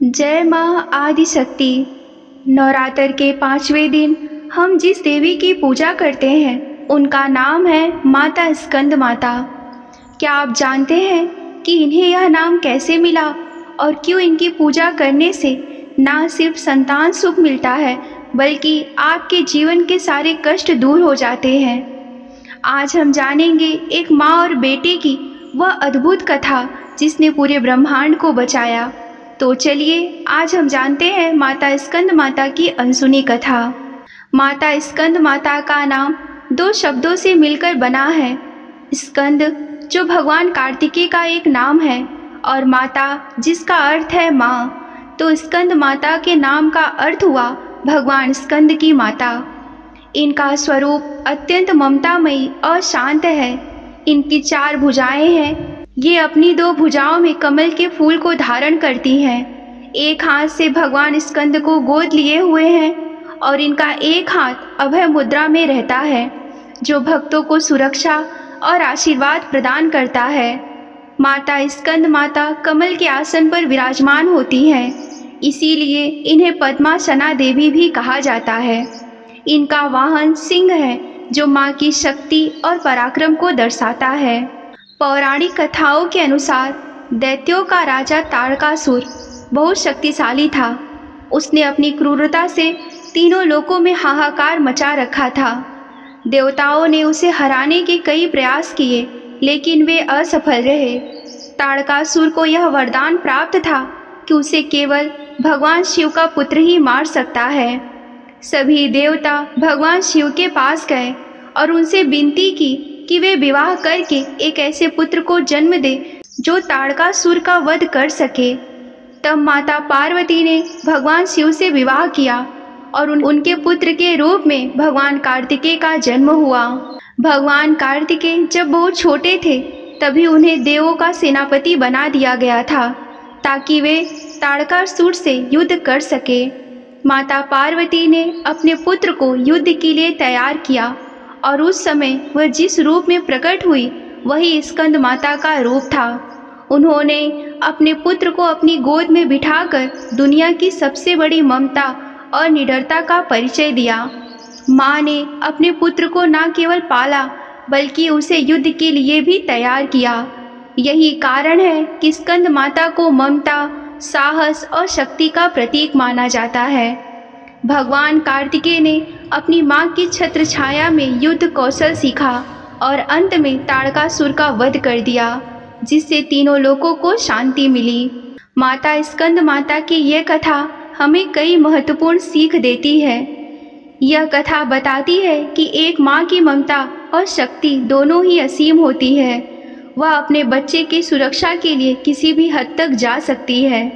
जय माँ आदिशक्ति। नवरात्र के 5वें दिन हम जिस देवी की पूजा करते हैं उनका नाम है माता स्कंद माता। क्या आप जानते हैं कि इन्हें यह नाम कैसे मिला और क्यों इनकी पूजा करने से ना सिर्फ संतान सुख मिलता है बल्कि आपके जीवन के सारे कष्ट दूर हो जाते हैं। आज हम जानेंगे एक माँ और बेटे की वह अद्भुत कथा जिसने पूरे ब्रह्मांड को बचाया। तो चलिए आज हम जानते हैं माता स्कंद माता की अनसुनी कथा। माता स्कंद माता का नाम 2 शब्दों से मिलकर बना है। स्कंद जो भगवान कार्तिकेय का एक नाम है और माता जिसका अर्थ है माँ, तो स्कंद माता के नाम का अर्थ हुआ भगवान स्कंद की माता। इनका स्वरूप अत्यंत ममतामयी और शांत है। इनकी 4 भुजाएं हैं। ये अपनी 2 भुजाओं में कमल के फूल को धारण करती हैं। एक हाथ से भगवान स्कंद को गोद लिए हुए हैं और इनका एक हाथ अभय मुद्रा में रहता है जो भक्तों को सुरक्षा और आशीर्वाद प्रदान करता है। माता स्कंद माता कमल के आसन पर विराजमान होती हैं, इसीलिए इन्हें पद्मासना देवी भी कहा जाता है। इनका वाहन सिंह है जो माँ की शक्ति और पराक्रम को दर्शाता है। पौराणिक कथाओं के अनुसार दैत्यों का राजा ताड़कासुर बहुत शक्तिशाली था। उसने अपनी क्रूरता से तीनों लोकों में हाहाकार मचा रखा था। देवताओं ने उसे हराने के कई प्रयास किए लेकिन वे असफल रहे। ताड़कासुर को यह वरदान प्राप्त था कि उसे केवल भगवान शिव का पुत्र ही मार सकता है। सभी देवता भगवान शिव के पास गए और उनसे विनती की कि वे विवाह करके एक ऐसे पुत्र को जन्म दे जो ताड़कासुर का वध कर सके। तब माता पार्वती ने भगवान शिव से विवाह किया और उनके पुत्र के रूप में भगवान कार्तिकेय का जन्म हुआ। भगवान कार्तिकेय जब बहुत छोटे थे तभी उन्हें देवों का सेनापति बना दिया गया था ताकि वे ताड़कासुर से युद्ध कर सके। माता पार्वती ने अपने पुत्र को युद्ध के लिए तैयार किया और उस समय वह जिस रूप में प्रकट हुई वही स्कंद माता का रूप था। उन्होंने अपने पुत्र को अपनी गोद में बिठाकर दुनिया की सबसे बड़ी ममता और निडरता का परिचय दिया। माँ ने अपने पुत्र को न केवल पाला बल्कि उसे युद्ध के लिए भी तैयार किया। यही कारण है कि स्कंद माता को ममता, साहस और शक्ति का प्रतीक माना जाता है। भगवान कार्तिकेय ने अपनी माँ की छत्र छाया में युद्ध कौशल सीखा और अंत में ताड़कासुर का वध कर दिया जिससे तीनों लोकों को शांति मिली। माता स्कंद माता की यह कथा हमें कई महत्वपूर्ण सीख देती है। यह कथा बताती है कि एक माँ की ममता और शक्ति दोनों ही असीम होती है। वह अपने बच्चे की सुरक्षा के लिए किसी भी हद तक जा सकती है।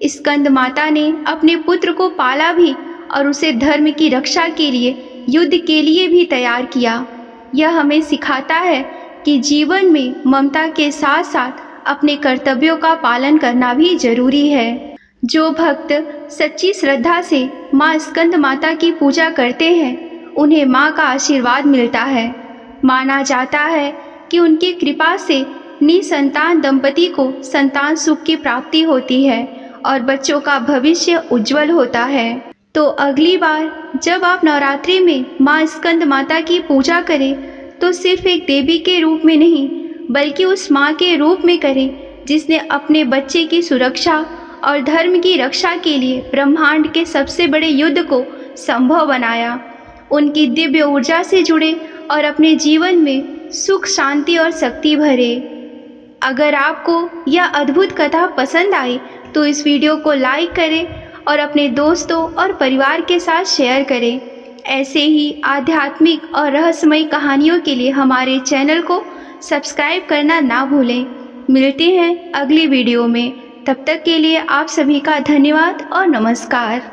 स्कंद माता ने अपने पुत्र को पाला भी और उसे धर्म की रक्षा के लिए युद्ध के लिए भी तैयार किया। यह हमें सिखाता है कि जीवन में ममता के साथ साथ अपने कर्तव्यों का पालन करना भी जरूरी है। जो भक्त सच्ची श्रद्धा से माँ स्कंद माता की पूजा करते हैं उन्हें माँ का आशीर्वाद मिलता है। माना जाता है कि उनकी कृपा से निसंतान दंपति को संतान सुख की प्राप्ति होती है और बच्चों का भविष्य उज्जवल होता है। तो अगली बार जब आप नवरात्रि में माँ स्कंद माता की पूजा करें तो सिर्फ एक देवी के रूप में नहीं बल्कि उस माँ के रूप में करें जिसने अपने बच्चे की सुरक्षा और धर्म की रक्षा के लिए ब्रह्मांड के सबसे बड़े युद्ध को संभव बनाया। उनकी दिव्य ऊर्जा से जुड़े और अपने जीवन में सुख, शांति और शक्ति भरे। अगर आपको यह अद्भुत कथा पसंद आई तो इस वीडियो को लाइक करें और अपने दोस्तों और परिवार के साथ शेयर करें। ऐसे ही आध्यात्मिक और रहस्यमयी कहानियों के लिए हमारे चैनल को सब्सक्राइब करना ना भूलें। मिलते हैं अगली वीडियो में। तब तक के लिए आप सभी का धन्यवाद और नमस्कार।